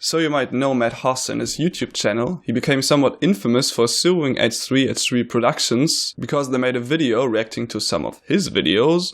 So you might know Matt Hoss and his YouTube channel. He became somewhat infamous for suing H3 Productions because they made a video reacting to some of his videos,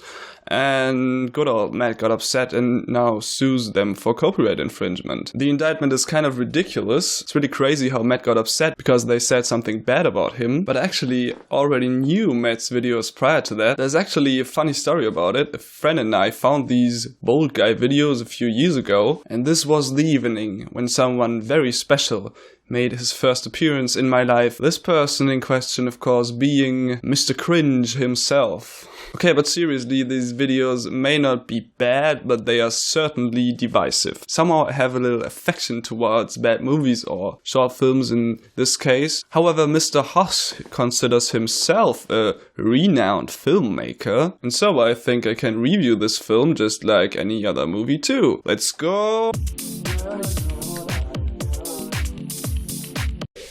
and good old Matt got upset and now sues them for copyright infringement. The indictment is kind of ridiculous. It's really crazy how Matt got upset because they said something bad about him, but I actually already knew Matt's videos prior to that. There's actually a funny story about it. A friend and I found these Bold Guy videos a few years ago, and this was the evening when someone very special made his first appearance in my life. This person in question, of course, being Mr. Cringe himself. Okay, but seriously, these videos may not be bad, but they are certainly divisive. Somehow I have a little affection towards bad movies or short films in this case. However, Mr. Hoss considers himself a renowned filmmaker, and so I think I can review this film just like any other movie too. Let's go!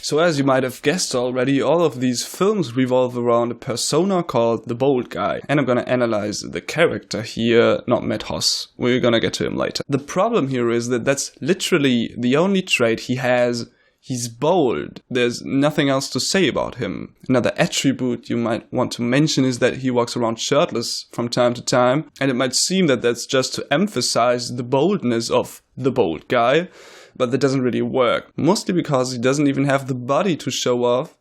So as you might have guessed already, all of these films revolve around a persona called the Bold Guy. And I'm gonna analyze the character here, not Matt Hoss. We're gonna get to him later. The problem here is that that's literally the only trait he has. He's bold. There's nothing else to say about him. Another attribute you might want to mention is that he walks around shirtless from time to time. And it might seem that that's just to emphasize the boldness of the Bold Guy. But that doesn't really work. Mostly because he doesn't even have the body to show off.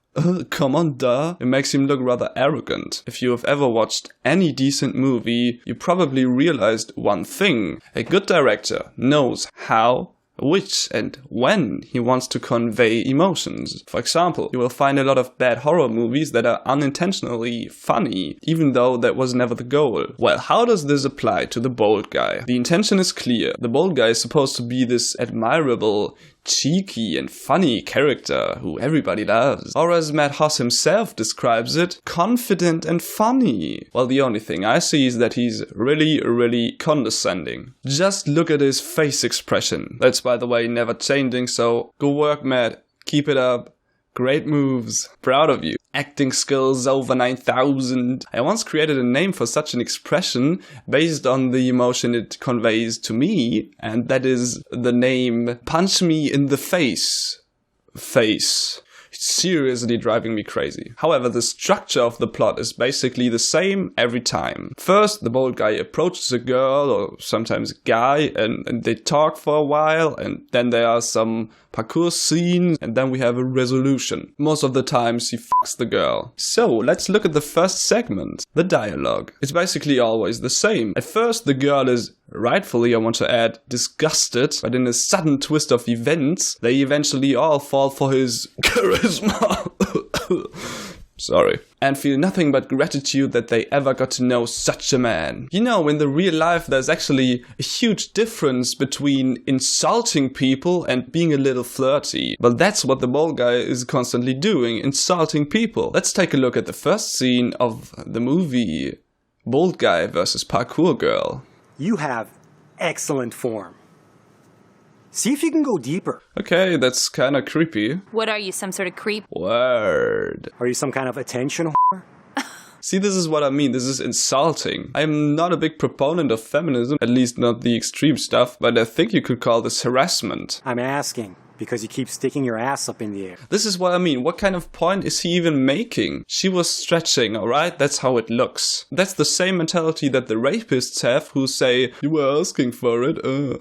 Come on, duh. It makes him look rather arrogant. If you have ever watched any decent movie, you probably realized one thing. A good director knows how, which, and when he wants to convey emotions. For example, you will find a lot of bad horror movies that are unintentionally funny, even though that was never the goal. Well, how does this apply to the Bold Guy? The intention is clear. The Bold Guy is supposed to be this admirable, cheeky and funny character who everybody loves. Or as Matt Hoss himself describes it, confident and funny. Well, the only thing I see is that he's really condescending. Just look at his face expression. That's, by the way, never changing, so go work, Matt. Keep it up. Great moves. Proud of you. Acting skills over 9,000. I once created a name for such an expression based on the emotion it conveys to me, and that is the name Punch Me in the Face. Face. It's seriously driving me crazy. However, the structure of the plot is basically the same every time. First, the Bold Guy approaches a girl, or sometimes a guy, and they talk for a while, and then there are some parkour scenes, and then we have a resolution. Most of the times he fucks the girl. So, let's look at the first segment, the dialogue. It's basically always the same. At first, the girl is rightfully, I want to add, disgusted, but in a sudden twist of events, they eventually all fall for his charisma. Sorry. And feel nothing but gratitude that they ever got to know such a man. You know, in the real life, there's actually a huge difference between insulting people and being a little flirty. But that's what the Bold Guy is constantly doing, insulting people. Let's take a look at the first scene of the movie Bold Guy versus Parkour Girl. You have excellent form. See if you can go deeper. Okay, that's kind of creepy. What are you, some sort of creep? Word. Are you some kind of attention whore? See, this is what I mean. This is insulting. I'm not a big proponent of feminism, at least not the extreme stuff, but I think you could call this harassment. I'm asking because you keep sticking your ass up in the air. This is what I mean. What kind of point is he even making? She was stretching, alright? That's how it looks. That's the same mentality that the rapists have who say, you were asking for it.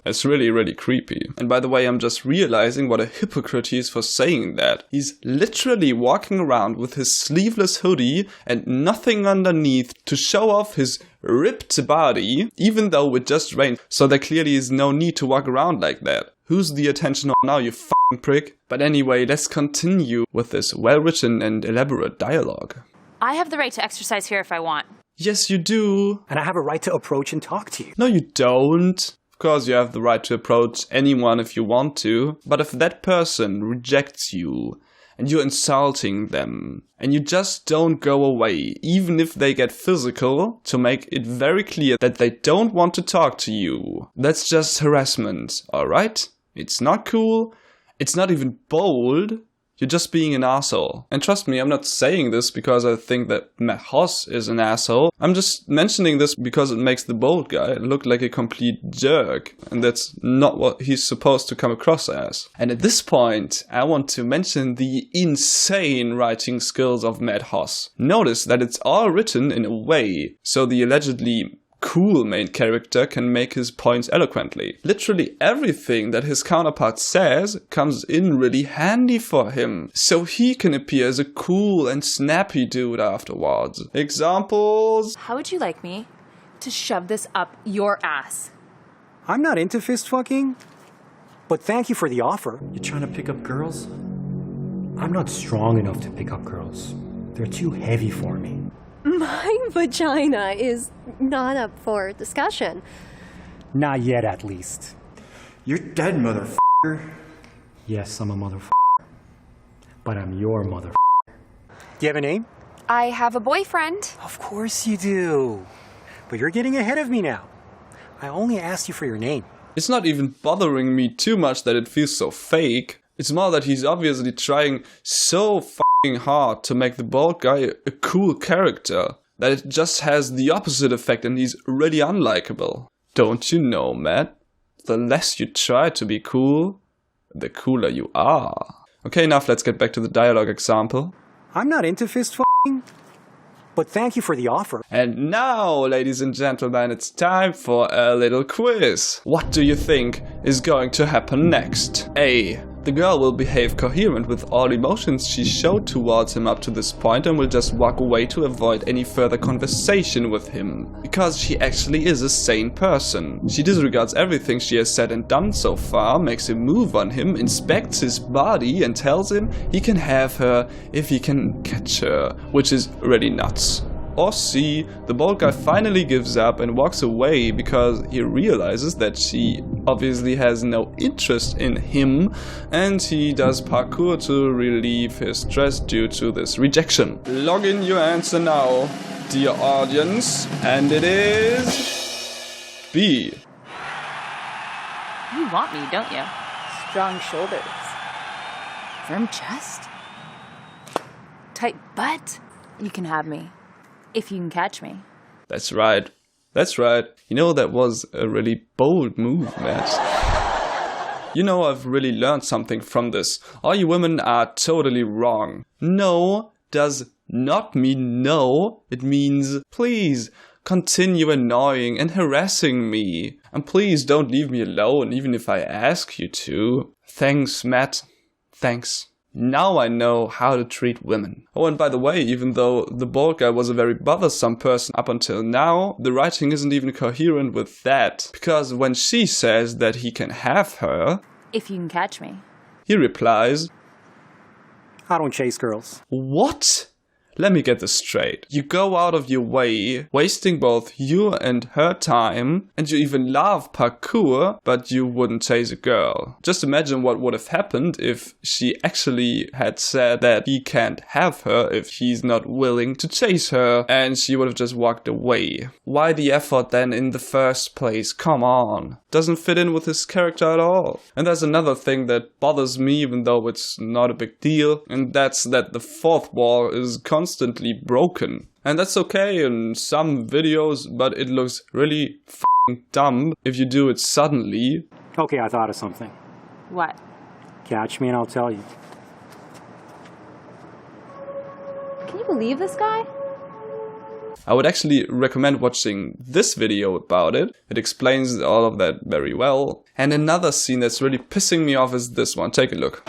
It's really creepy. And by the way, I'm just realizing what a hypocrite he is for saying that. He's literally walking around with his sleeveless hoodie and nothing underneath to show off his ripped body, even though it just rained. So there clearly is no need to walk around like that. Who's the attention on now, you f***ing prick? But anyway, let's continue with this well-written and elaborate dialogue. I have the right to exercise here if I want. Yes, you do. And I have a right to approach and talk to you. No, you don't. Of course, you have the right to approach anyone if you want to. But if that person rejects you, and you're insulting them, and you just don't go away, even if they get physical, to make it very clear that they don't want to talk to you, that's just harassment, alright? It's not cool, it's not even bold, You're just being an asshole. And trust me, I'm not saying this because I think that Matt Hoss is an asshole. I'm just mentioning this because it makes the bold guy look like a complete jerk. And that's not what he's supposed to come across as. And at this point, I want to mention the insane writing skills of Matt Hoss. Notice that it's all written in a way so the allegedly cool main character can make his points eloquently. Literally everything that his counterpart says comes in really handy for him, so he can appear as a cool and snappy dude afterwards. Examples? How would you like me to shove this up your ass? I'm not into fist fucking, but thank you for the offer. You trying to pick up girls? I'm not strong enough to pick up girls. They're too heavy for me. My vagina is not up for discussion. Not yet, at least. You're dead, motherfucker. Yes, I'm a motherfucker. But I'm your motherfucker. Do you have a name? I have a boyfriend. Of course you do. But you're getting ahead of me now. I only asked you for your name. It's not even bothering me too much that it feels so fake. It's more that he's obviously trying so fucking hard to make the bald guy a cool character that it just has the opposite effect and he's really unlikable. Don't you know, Matt? The less you try to be cool, the cooler you are. Okay, enough, let's get back to the dialogue example. I'm not into fist fucking, but thank you for the offer. And now, ladies and gentlemen, it's time for a little quiz. What do you think is going to happen next? A. The girl will behave coherent with all emotions she showed towards him up to this point and will just walk away to avoid any further conversation with him. Because she actually is a sane person. She disregards everything she has said and done so far, makes a move on him, inspects his body and tells him he can have her if he can catch her, which is really nuts. Or C, the bald guy finally gives up and walks away because he realizes that she obviously has no interest in him and he does parkour to relieve his stress due to this rejection. Log in your answer now, dear audience, and it is B. You want me, don't you? Strong shoulders. Firm chest? Tight butt? You can have me. If you can catch me. That's right. That's right. You know, that was a really bold move, Matt. You know, I've really learned something from this. All you women are totally wrong. No does not mean no. It means please continue annoying and harassing me. And please don't leave me alone even if I ask you to. Thanks, Matt. Thanks. Now I know how to treat women. Oh, and by the way, even though the bald guy was a very bothersome person up until now, the writing isn't even coherent with that. Because when she says that he can have her, If you can catch me. he replies, I don't chase girls. what? Let me get this straight. You go out of your way, wasting both your and her time, and you even love parkour, but you wouldn't chase a girl. Just imagine what would have happened if she actually had said that he can't have her if he's not willing to chase her, and she would have just walked away. Why the effort then in the first place? Come on. Doesn't fit in with his character at all. And there's another thing that bothers me, even though it's not a big deal, and that's that the fourth wall is constantly broken. And that's okay in some videos, but it looks really f***ing dumb if you do it suddenly. Okay, I thought of something. What? Catch me and I'll tell you. Can you believe this guy? I would actually recommend watching this video about it. It explains all of that very well. And another scene that's really pissing me off is this one. Take a look.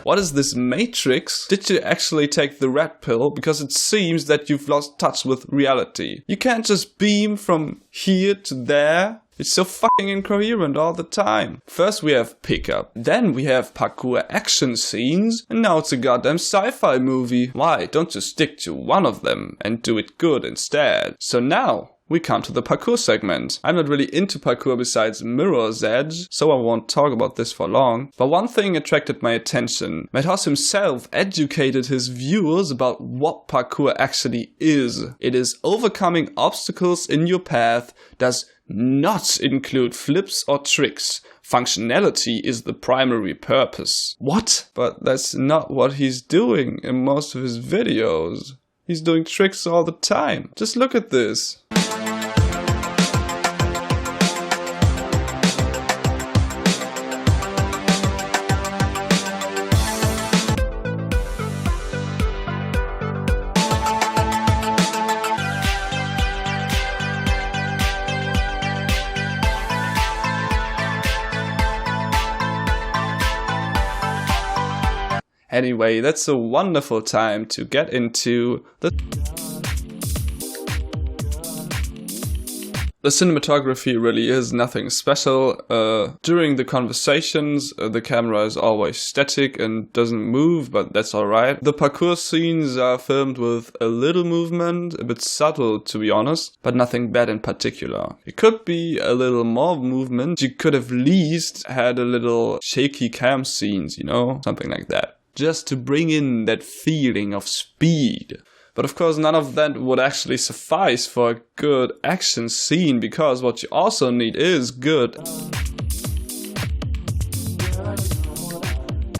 What is this matrix? Did you actually take the red pill? Because it seems that you've lost touch with reality. You can't just beam from here to there. It's so fucking incoherent all the time. First we have pickup, then we have parkour action scenes, and now it's a goddamn sci-fi movie. Why don't you stick to one of them and do it good instead? So now we come to the parkour segment. I'm not really into parkour besides Mirror's Edge, so I won't talk about this for long. But one thing attracted my attention. Madhouse himself educated his viewers about what parkour actually is. It is overcoming obstacles in your path, does not include flips or tricks. Functionality is the primary purpose. What? But that's not what he's doing in most of his videos. He's doing tricks all the time. Just look at this. Anyway, that's a wonderful time to get into the cinematography really is nothing special. During the conversations, the camera is always static and doesn't move, but that's alright. The parkour scenes are filmed with a little movement, a bit subtle to be honest, but nothing bad in particular. It could be a little more movement. You could have at least had a little shaky cam scenes, you know, something like that. Just to bring in that feeling of speed. But of course none of that would actually suffice for a good action scene, because what you also need is good.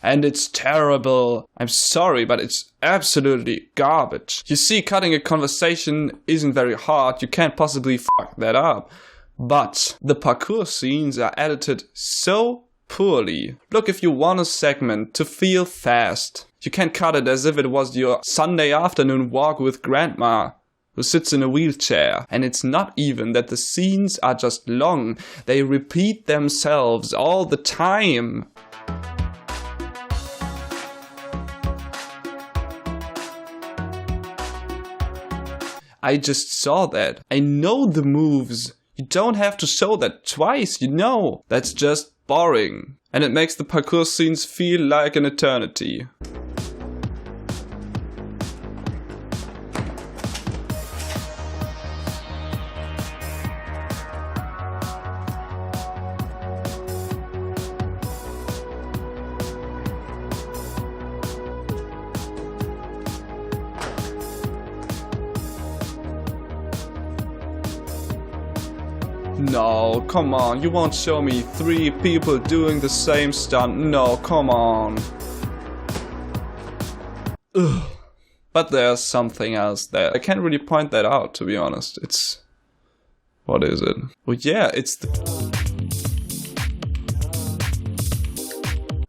And it's terrible. I'm sorry, but it's absolutely garbage. You see, cutting a conversation isn't very hard. You can't possibly fuck that up. But the parkour scenes are edited so poorly. Look, if you want a segment to feel fast, you can cut it as if it was your Sunday afternoon walk with grandma who sits in a wheelchair. And it's not even that the scenes are just long, they repeat themselves all the time. I just saw that. I know the moves. You don't have to show that twice, you know. That's just boring. And it makes the parkour scenes feel like an eternity. No, come on, you won't show me 3 people doing the same stunt. No, come on. Ugh. But there's something else there. I can't really point that out, to be honest. It's... what is it? Well, yeah, it's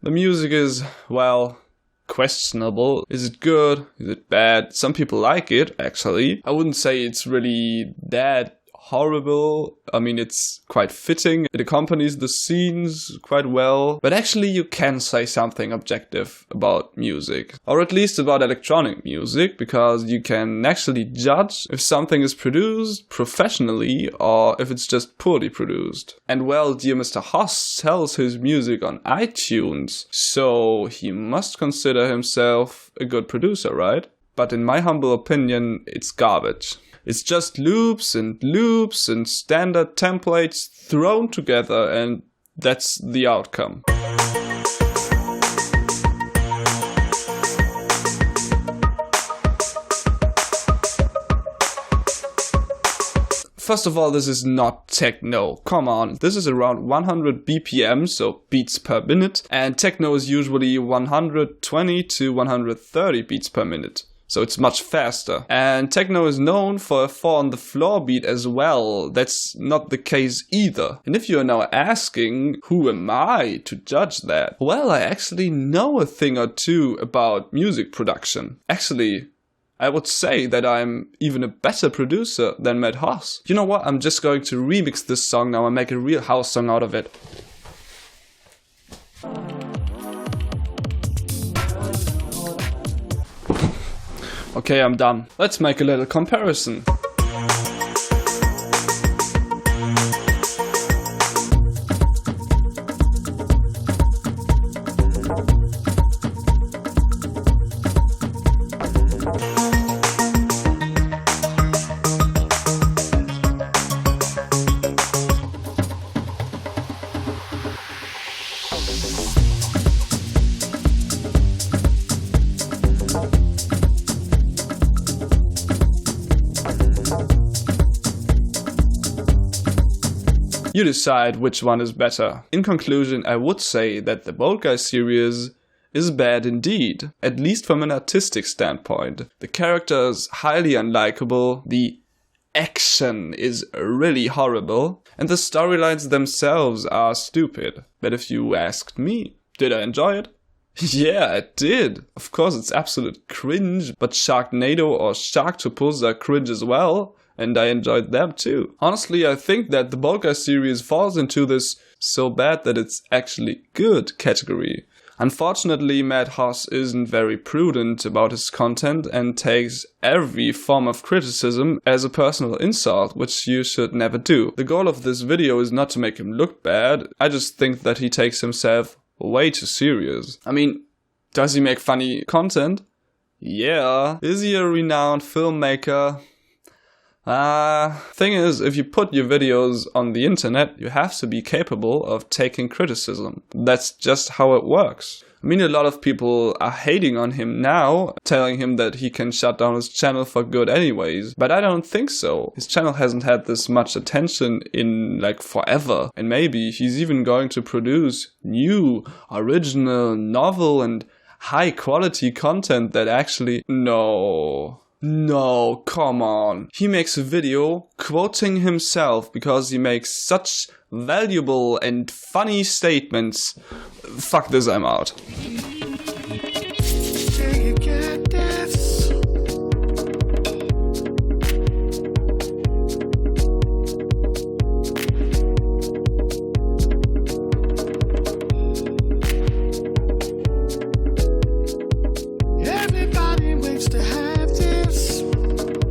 the music is, well, questionable. Is it good? Is it bad? Some people like it, actually. I wouldn't say it's really that horrible. I mean, it's quite fitting. It accompanies the scenes quite well. But actually you can say something objective about music. Or at least about electronic music, because you can actually judge if something is produced professionally or if it's just poorly produced. And well, dear Mr. Hoss sells his music on iTunes, so he must consider himself a good producer, right? But in my humble opinion, it's garbage. It's just loops and standard templates thrown together, and that's the outcome. First of all, this is not techno. Come on. This is around 100 BPM, so beats per minute, and techno is usually 120 to 130 beats per minute. So it's much faster. And techno is known for a 4 on the floor beat as well. That's not the case either. And if you are now asking, who am I to judge that? Well, I actually know a thing or two about music production. Actually, I would say that I'm even a better producer than Matt Hoss. You know what? I'm just going to remix this song now and make a real house song out of it. Okay, I'm done. Let's make a little comparison. You decide which one is better. In conclusion, I would say that the Bold Guy series is bad indeed, at least from an artistic standpoint. The character is highly unlikable, the action is really horrible, and the storylines themselves are stupid. But if you asked me, did I enjoy it? Yeah, I did. Of course, it's absolute cringe, but Sharknado or Sharktopus are cringe as well, and I enjoyed them too. Honestly, I think that the Bold Guy series falls into this so bad that it's actually good category. Unfortunately, Matt Hoss isn't very prudent about his content and takes every form of criticism as a personal insult, which you should never do. The goal of this video is not to make him look bad, I just think that he takes himself way too serious. I mean, does he make funny content? Yeah. Is he a renowned filmmaker? Thing is, if you put your videos on the internet, you have to be capable of taking criticism. That's just how it works. I mean, a lot of people are hating on him now, telling him that he can shut down his channel for good anyways. But I don't think so. His channel hasn't had this much attention in like forever. And maybe he's even going to produce new, original, novel and high quality content that actually... No, come on. He makes a video quoting himself because he makes such valuable and funny statements. Fuck this, I'm out.